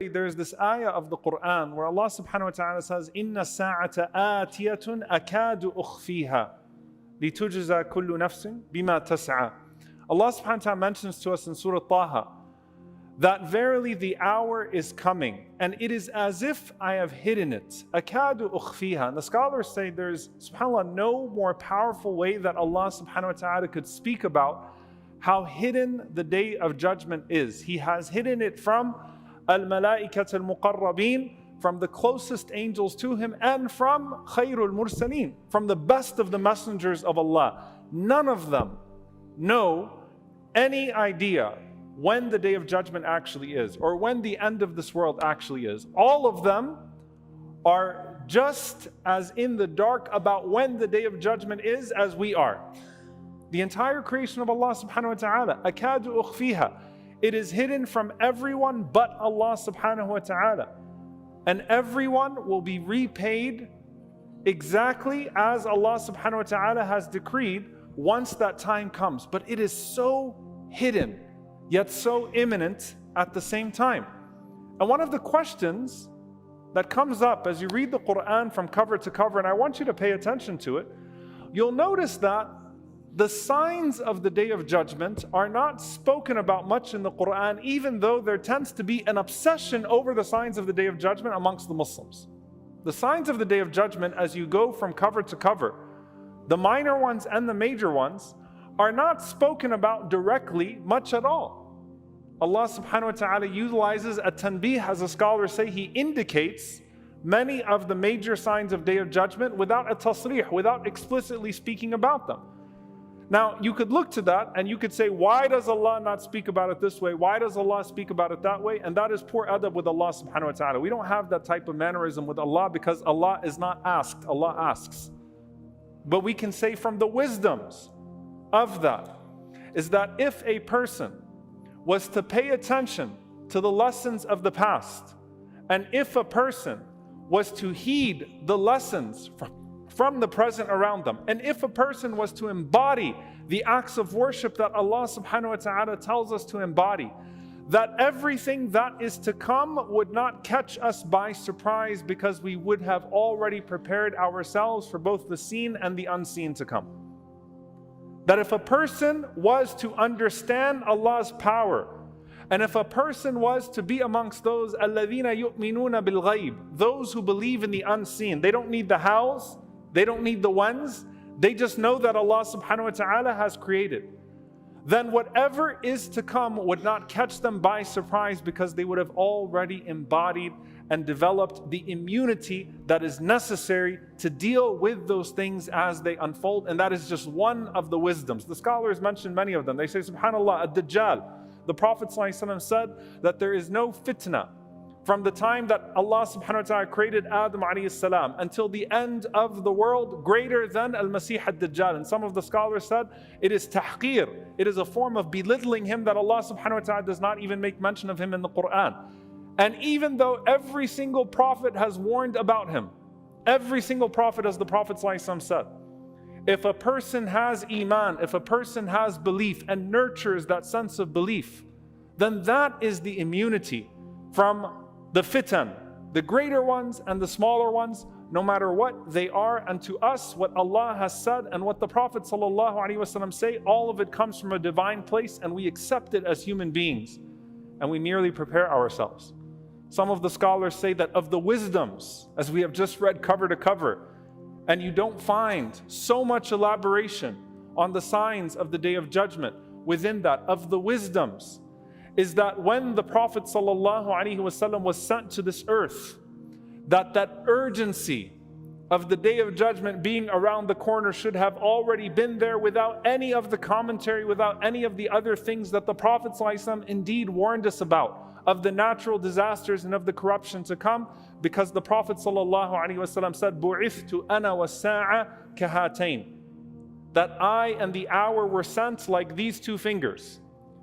There's this ayah of the Quran where Allah Subhanahu wa Ta'ala says, "Inna sa'ata atiyatun akadu ukhfiha litujza kullu nafsin bima tas'a." Allah Subhanahu wa Ta'ala mentions to us in Surah Taha that verily the hour is coming and it is as if I have hidden it. Akadu ukhfiha. And the scholars say there's, subhanAllah, no more powerful way that Allah Subhanahu wa Ta'ala could speak about how hidden the day of judgment is. He has hidden it from al-mala'ikat al-muqarrabeen, from the closest angels to him, and from khayrul mursaleen, from the best of the messengers of Allah. None of them know any idea when the day of judgment actually is, or when the end of this world actually is. All of them are just as in the dark about when the day of judgment is as we are. The entire creation of Allah Subhanahu wa Ta'ala, akadu ukhfiha, it is hidden from everyone but Allah Subhanahu wa Ta'ala. And everyone will be repaid exactly as Allah Subhanahu wa Ta'ala has decreed once that time comes. But it is so hidden, yet so imminent at the same time. And one of the questions that comes up as you read the Quran from cover to cover, and I want you to pay attention to it, you'll notice that the signs of the Day of Judgment are not spoken about much in the Quran, even though there tends to be an obsession over the signs of the Day of Judgment amongst the Muslims. The signs of the Day of Judgment, as you go from cover to cover, the minor ones and the major ones, are not spoken about directly much at all. Allah Subhanahu wa Ta'ala utilizes a tanbih, as the scholars say. He indicates many of the major signs of Day of Judgment without a tasrih, without explicitly speaking about them. Now, you could look to that and you could say, why does Allah not speak about it this way? Why does Allah speak about it that way? And that is poor adab with Allah Subhanahu wa Ta'ala. We don't have that type of mannerism with Allah because Allah is not asked, Allah asks. But we can say from the wisdoms of that is that if a person was to pay attention to the lessons of the past, and if a person was to heed the lessons from the present around them, and if a person was to embody the acts of worship that Allah Subhanahu wa Ta'ala tells us to embody, that everything that is to come would not catch us by surprise, because we would have already prepared ourselves for both the seen and the unseen to come. That if a person was to understand Allah's power, and if a person was to be amongst those الَّذِينَ يُؤْمِنُونَ بِالْغَيْبِ, those who believe in the unseen, they don't need the hows, they don't need the whens, they just know that Allah Subhanahu wa Ta'ala has created. Then whatever is to come would not catch them by surprise, because they would have already embodied and developed the immunity that is necessary to deal with those things as they unfold. And that is just one of the wisdoms. The scholars mention many of them. They say, subhanAllah, ad-dajjal. The Prophet ﷺ said that there is no fitna from the time that Allah Subhanahu wa Ta'ala created Adam alayhi salam until the end of the world greater than al-Masih ad-Dajjal. And some of the scholars said it is tahqir. It is a form of belittling him that Allah Subhanahu wa Ta'ala does not even make mention of him in the Quran. And even though every single prophet has warned about him, every single prophet, as the Prophet ﷺ said, if a person has iman, if a person has belief and nurtures that sense of belief, then that is the immunity from the fitan, the greater ones and the smaller ones, no matter what they are. And to us, what Allah has said and what the Prophet ﷺ say, all of it comes from a divine place, and we accept it as human beings, and we merely prepare ourselves. Some of the scholars say that of the wisdoms, as we have just read cover to cover, and you don't find so much elaboration on the signs of the Day of Judgment within that, of the wisdoms, is that when the Prophet ﷺ was sent to this earth, that urgency of the Day of Judgment being around the corner should have already been there, without any of the commentary, without any of the other things that the Prophet ﷺ indeed warned us about, of the natural disasters and of the corruption to come, because the Prophet ﷺ said, بُعِثْتُ أَنَا وَالسَّاعَةَ كَهَاتَيْنِ, that I and the hour were sent like these two fingers.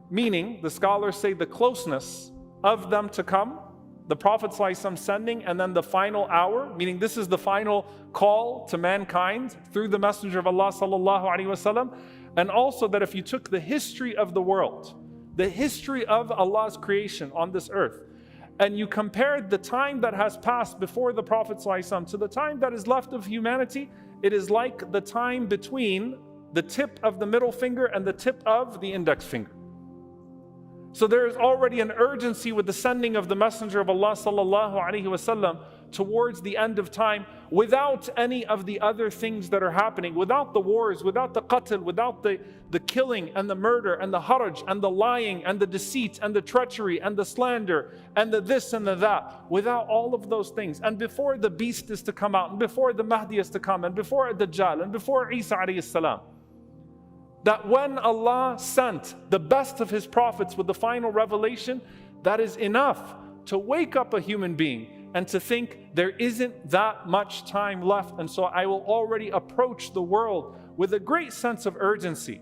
Meaning, the scholars say the closeness of them to come, the Prophet ﷺ sending, and then the final hour, meaning this is the final call to mankind through the Messenger of Allah ﷺ. And also that if you took the history of the world, the history of Allah's creation on this earth, and you compared the time that has passed before the Prophet ﷺ to the time that is left of humanity, it is like the time between the tip of the middle finger and the tip of the index finger. So there is already an urgency with the sending of the Messenger of Allah sallallahu alaihi wasallam towards the end of time, without any of the other things that are happening, without the wars, without the qatl, without the killing and the murder and the haraj and the lying and the deceit and the treachery and the slander and the this and the that, without all of those things. And before the beast is to come out, and before the Mahdi is to come, and before Dajjal, and before Isa alayhi salam, that when Allah sent the best of His prophets with the final revelation, that is enough to wake up a human being and to think there isn't that much time left, and so I will already approach the world with a great sense of urgency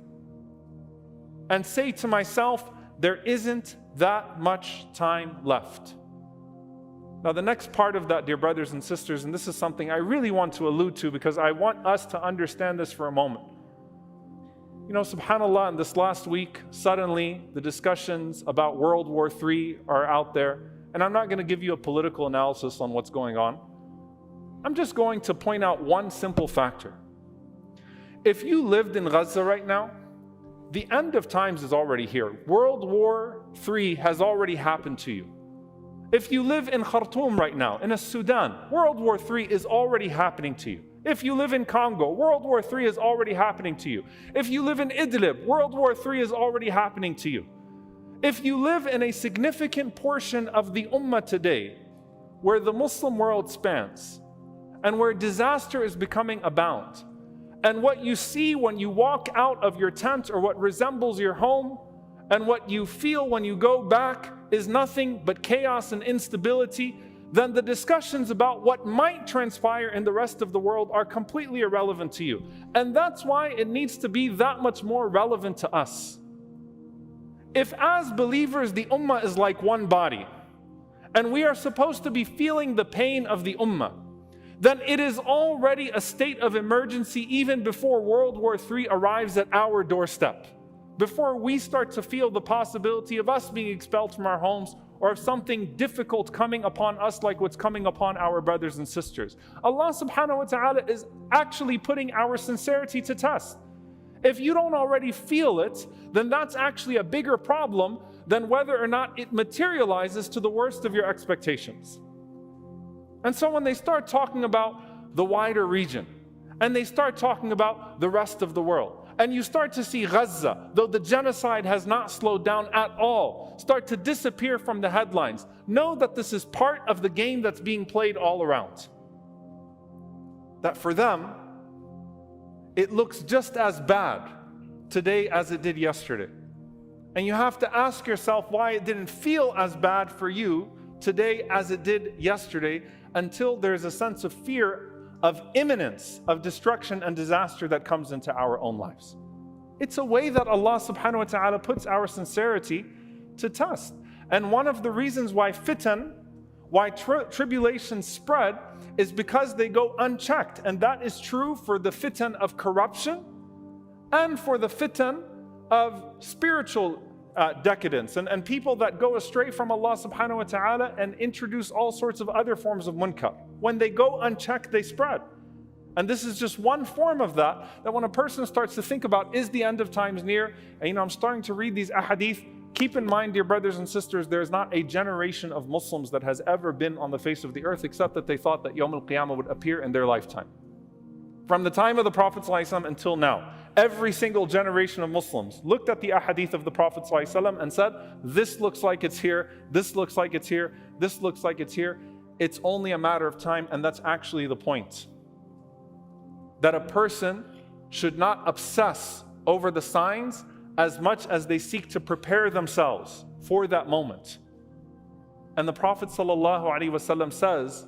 and say to myself, there isn't that much time left. Now the next part of that, dear brothers and sisters, and this is something I really want to allude to because I want us to understand this for a moment. You know, subhanAllah, in this last week, suddenly the discussions about World War III are out there. And I'm not going to give you a political analysis on what's going on. I'm just going to point out one simple factor. If you lived in Gaza right now, the end of times is already here. World War III has already happened to you. If you live in Khartoum right now, in Sudan, World War III is already happening to you. If you live in Congo, World War III is already happening to you. If you live in Idlib, World War III is already happening to you. If you live in a significant portion of the Ummah today, where the Muslim world spans, and where disaster is becoming abound, and what you see when you walk out of your tent or what resembles your home, and what you feel when you go back is nothing but chaos and instability, then the discussions about what might transpire in the rest of the world are completely irrelevant to you. And that's why it needs to be that much more relevant to us. If as believers the ummah is like one body, and we are supposed to be feeling the pain of the ummah, then it is already a state of emergency even before World War III arrives at our doorstep. Before we start to feel the possibility of us being expelled from our homes, or of something difficult coming upon us like what's coming upon our brothers and sisters. Allah subhanahu wa ta'ala is actually putting our sincerity to test. If you don't already feel it, then that's actually a bigger problem than whether or not it materializes to the worst of your expectations. And so when they start talking about the wider region, and they start talking about the rest of the world, and you start to see Gaza, though the genocide has not slowed down at all, start to disappear from the headlines, know that this is part of the game that's being played all around. That for them, it looks just as bad today as it did yesterday. And you have to ask yourself why it didn't feel as bad for you today as it did yesterday, until there's a sense of fear of imminence of destruction and disaster that comes into our own lives. It's a way that Allah subhanahu wa ta'ala puts our sincerity to test. And one of the reasons why fitan, why tribulations spread, is because they go unchecked. And that is true for the fitan of corruption and for the fitan of spiritual decadence and people that go astray from Allah subhanahu wa ta'ala and introduce all sorts of other forms of munkar. When they go unchecked, they spread. And this is just one form of that when a person starts to think about, is the end of times near? And I'm starting to read these ahadith. Keep in mind, dear brothers and sisters, there is not a generation of Muslims that has ever been on the face of the earth except that they thought that Yawm al-Qiyamah would appear in their lifetime. From the time of the Prophet ﷺ until now, every single generation of Muslims looked at the ahadith of the Prophet ﷺ and said, this looks like it's here, this looks like it's here, this looks like it's here. It's only a matter of time, and that's actually the point. That a person should not obsess over the signs as much as they seek to prepare themselves for that moment. And the Prophet ﷺ says,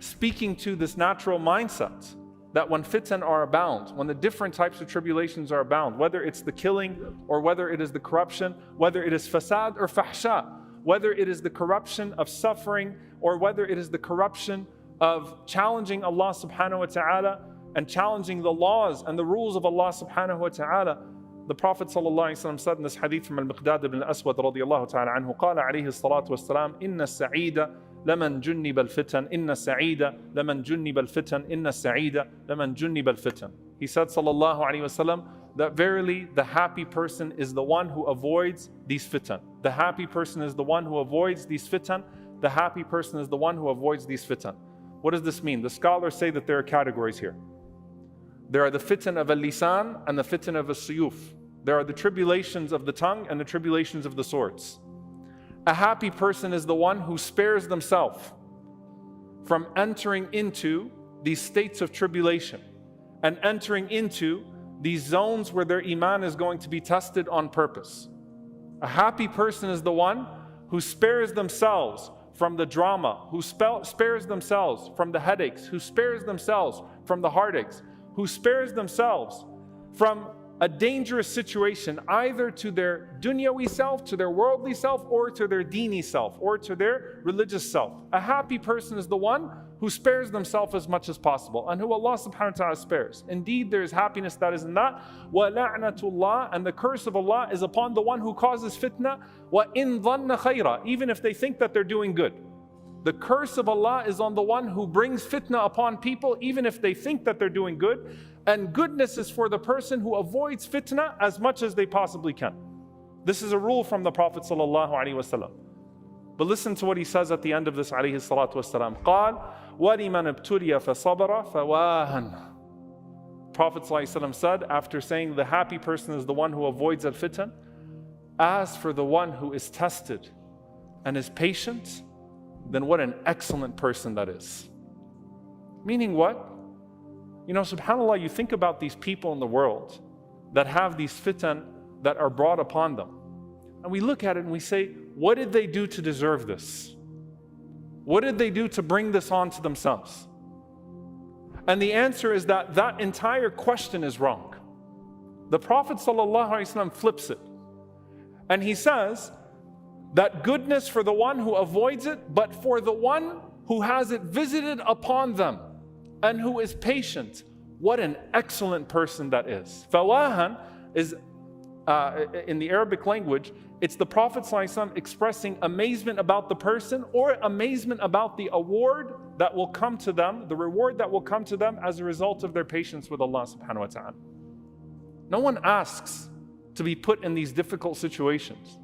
speaking to this natural mindset, that when fitan are abound, when the different types of tribulations are abound, whether it's the killing or whether it is the corruption, whether it is fasad or fahsha, whether it is the corruption of suffering or whether it is the corruption of challenging Allah subhanahu wa ta'ala and challenging the laws and the rules of Allah subhanahu wa ta'ala, The Prophet ﷺ said in this hadith from al-Miqdad ibn al-Aswad radiyallahu ta'ala anhu, قال عليه الصلاة والسلام إن السعيد لمن جنب الفتن إن السعيد لمن جنب الفتن إن السعيد لمن جنب الفتن. He said sallallahu alayhi wasallam that verily the happy person is the one who avoids these fitan. The happy person is the one who avoids these fitan. The happy person is the one who avoids these fitan. What does this mean? The scholars say that there are categories here. There are the fitan of al-lisan and the fitan of al-suyuf. There are the tribulations of the tongue and the tribulations of the swords. A happy person is the one who spares themselves from entering into these states of tribulation and entering into these zones where their iman is going to be tested on purpose. A happy person is the one who spares themselves from the drama, who spares themselves from the headaches, who spares themselves from the heartaches, who spares themselves from a dangerous situation, either to their dunyawi self, to their worldly self, or to their deeni self, or to their religious self. A happy person is the one who spares themselves as much as possible, and who Allah subhanahu wa ta'ala spares. Indeed, there is happiness that is in that. وَلَعْنَةُ اللَّهِ, and the curse of Allah is upon the one who causes fitna. وَإِن ظَنَّ خَيْرًا, even if they think that they're doing good. The curse of Allah is on the one who brings fitna upon people, even if they think that they're doing good. And goodness is for the person who avoids fitna as much as they possibly can. This is a rule from the Prophet ﷺ. But listen to what he says at the end of this alayhi salatu wasalam. قال وَلِمَنْ ابْتُلِيَ فَصَبَرَ فَوَاهًا. Prophet ﷺ said, after saying the happy person is the one who avoids al-fitan, as for the one who is tested and is patient, then what an excellent person that is. Meaning what? You know, subhanAllah, you think about these people in the world that have these fitan that are brought upon them. And we look at it and we say, what did they do to deserve this? What did they do to bring this on to themselves? And the answer is that that entire question is wrong. The Prophet ﷺ flips it. And he says that goodness for the one who avoids it, but for the one who has it visited upon them, and who is patient, what an excellent person that is. Fawahan is, in the Arabic language, it's the Prophet ﷺ expressing amazement about the person, or amazement about the award that will come to them, the reward that will come to them as a result of their patience with Allah subhanahu wa ta'ala. No one asks to be put in these difficult situations.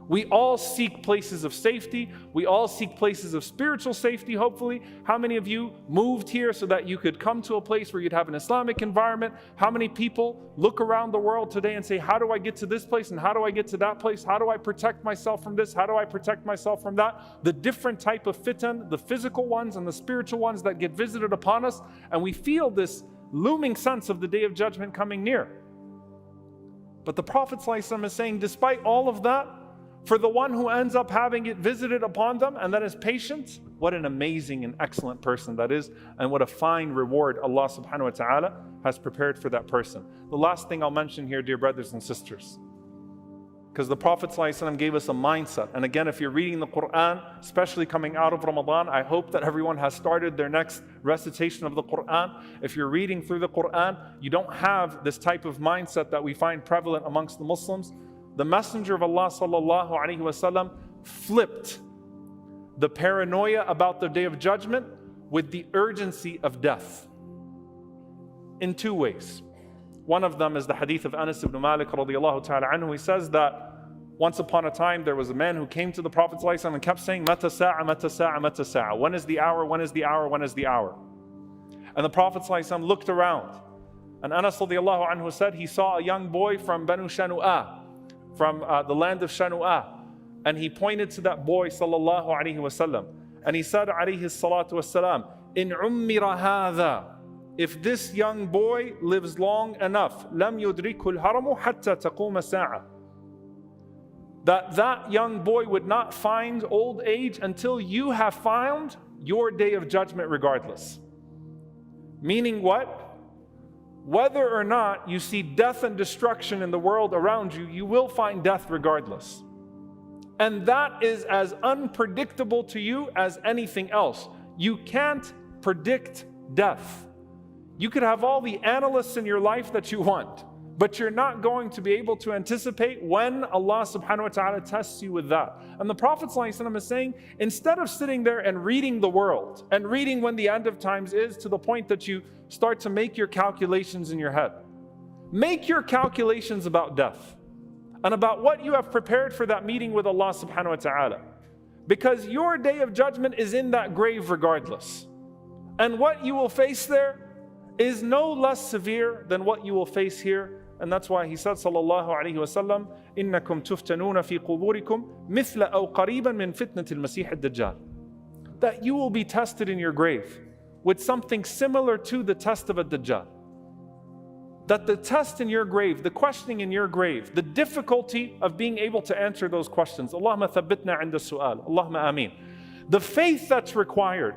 We all seek places of safety. We all seek places of spiritual safety, hopefully. How many of you moved here so that you could come to a place where you'd have an Islamic environment? How many people look around the world today and say, how do I get to this place and how do I get to that place? How do I protect myself from this? How do I protect myself from that? The different type of fitan, the physical ones and the spiritual ones that get visited upon us. And we feel this looming sense of the Day of Judgment coming near. But the Prophet ﷺ is saying, despite all of that, for the one who ends up having it visited upon them and that is patient, what an amazing and excellent person that is, and what a fine reward Allah subhanahu wa ta'ala has prepared for that person. The last thing I'll mention here, dear brothers and sisters, because the Prophet ﷺ gave us a mindset. And again, if you're reading the Quran, especially coming out of Ramadan, I hope that everyone has started their next recitation of the Quran. If you're reading through the Quran, you don't have this type of mindset that we find prevalent amongst the Muslims. The Messenger of Allah sallallahu alaihi wasallam flipped the paranoia about the Day of Judgment with the urgency of death in two ways. One of them is the hadith of Anas ibn Malik radiyallahu ta'ala anhu. He says that once upon a time there was a man who came to the Prophet sallallahu alaihi wasallam and kept saying, Mata sa'a, mata sa'a, mata sa'a. When is the hour, when is the hour, when is the hour? And the Prophet sallallahu alaihi wasallam looked around. And Anas radiyallahu anhu said he saw a young boy from Banu Shanu'ah, from the land of Shanu'ah. And he pointed to that boy sallallahu alayhi wasallam. And he said alayhi salatu wasalam, in ummira hadha, if this young boy lives long enough, lam yudrikul haramu hatta taquma sa'a. That young boy would not find old age until you have found your day of judgment regardless. Meaning what? Whether or not you see death and destruction in the world around you, you will find death regardless. And that is as unpredictable to you as anything else. You can't predict death. You could have all the analysts in your life that you want, But you're not going to be able to anticipate when Allah subhanahu wa ta'ala tests you with that. And the Prophet ﷺ is saying, instead of sitting there and reading the world and reading when the end of times is, to the point that you start to make your calculations in your head, make your calculations about death and about what you have prepared for that meeting with Allah subhanahu wa ta'ala. Because your day of judgment is in that grave regardless. And what you will face there is no less severe than what you will face here. And that's why he said, sallallahu alayhi wa sallam, إِنَّكُمْ تُفْتَنُونَ فِي قُبُورِكُمْ مِثْلَ أَوْ قَرِيبًا مِنْ فِتْنَةِ الْمَسِيحِ الدَّجَّالِ. That you will be tested in your grave with something similar to the test of a Dajjal. That the test in your grave, the questioning in your grave, the difficulty of being able to answer those questions. Allahumma thabbitna inda su'al. Allahumma ameen. The faith that's required,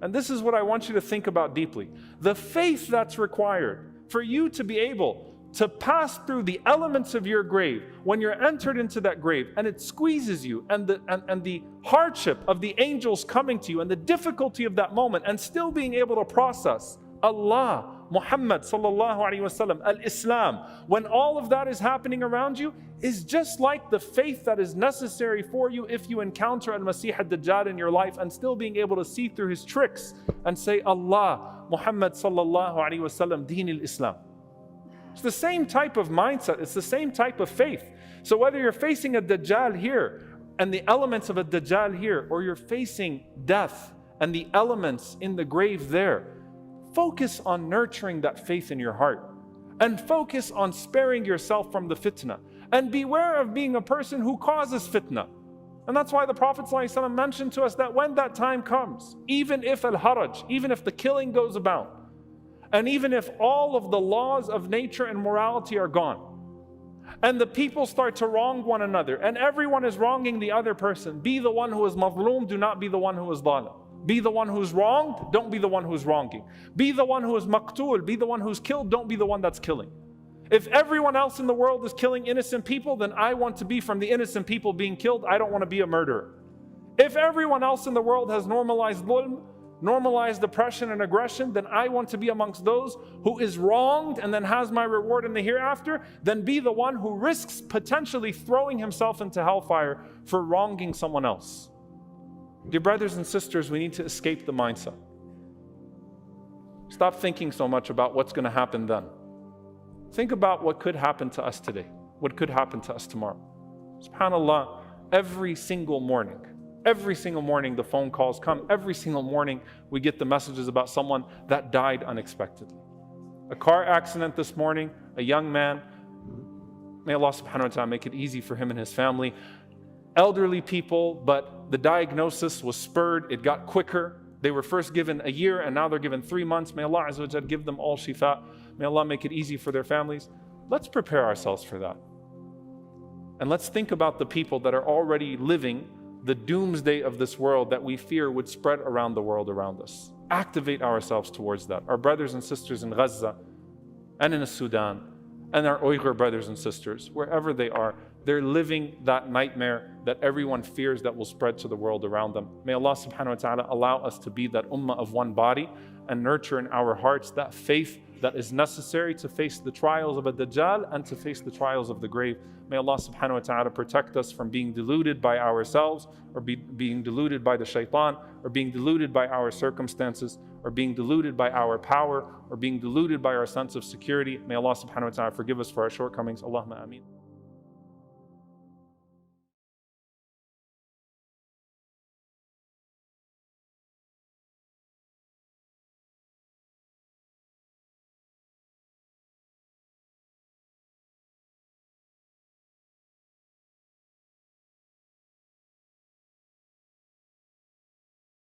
and this is what I want you to think about deeply. The faith that's required for you to be able to pass through the elements of your grave when you're entered into that grave and it squeezes you, and the hardship of the angels coming to you and the difficulty of that moment, and still being able to process Allah, Muhammad sallallahu alaihi wasallam, al-Islam, when all of that is happening around you, is just like the faith that is necessary for you if you encounter al-Masih ad-Dajjal in your life, and still being able to see through his tricks and say, Allah, Muhammad sallallahu alaihi wasallam, deen al-Islam. It's the same type of mindset, it's the same type of faith. So whether you're facing a Dajjal here and the elements of a Dajjal here, or you're facing death and the elements in the grave there, focus on nurturing that faith in your heart, and focus on sparing yourself from the fitna, and beware of being a person who causes fitna. And that's why the Prophet ﷺ mentioned to us that when that time comes, even if al-haraj, even if the killing goes about, and even if all of the laws of nature and morality are gone, and the people start to wrong one another, and everyone is wronging the other person, be the one who is mazloom, do not be the one who is dhalim. Be the one who's wronged, don't be the one who's wronging. Be the one who is maqtul, be the one who's killed, don't be the one that's killing. If everyone else in the world is killing innocent people, then I want to be from the innocent people being killed. I don't want to be a murderer. If everyone else in the world has normalized dhulm, normalized oppression and aggression, then I want to be amongst those who is wronged and then has my reward in the hereafter. Then be the one who risks potentially throwing himself into hellfire for wronging someone else. Dear brothers and sisters, we need to escape the mindset. Stop thinking so much about what's going to happen then. Think about what could happen to us today, what could happen to us tomorrow. SubhanAllah, every single morning the phone calls come. Every single morning we get the messages about someone that died unexpectedly. A car accident this morning, a young man. May Allah subhanahu wa ta'ala make it easy for him and his family. Elderly people, but the diagnosis was spurred, it got quicker. They were first given a year and now they're given 3 months. May Allah Azza wa Jal give them all shifa. May Allah make it easy for their families. Let's prepare ourselves for that. And let's think about the people that are already living the doomsday of this world that we fear would spread around the world around us. Activate ourselves towards that. Our brothers and sisters in Gaza and in the Sudan, and our Uyghur brothers and sisters, wherever they are, they're living that nightmare that everyone fears that will spread to the world around them. May Allah subhanahu wa ta'ala allow us to be that ummah of one body and nurture in our hearts that faith that is necessary to face the trials of a Dajjal and to face the trials of the grave. May Allah subhanahu wa ta'ala protect us from being deluded by ourselves, or being deluded by the shaitan, or being deluded by our circumstances, or being deluded by our power, or being deluded by our sense of security. May Allah subhanahu wa ta'ala forgive us for our shortcomings. Allahumma ameen.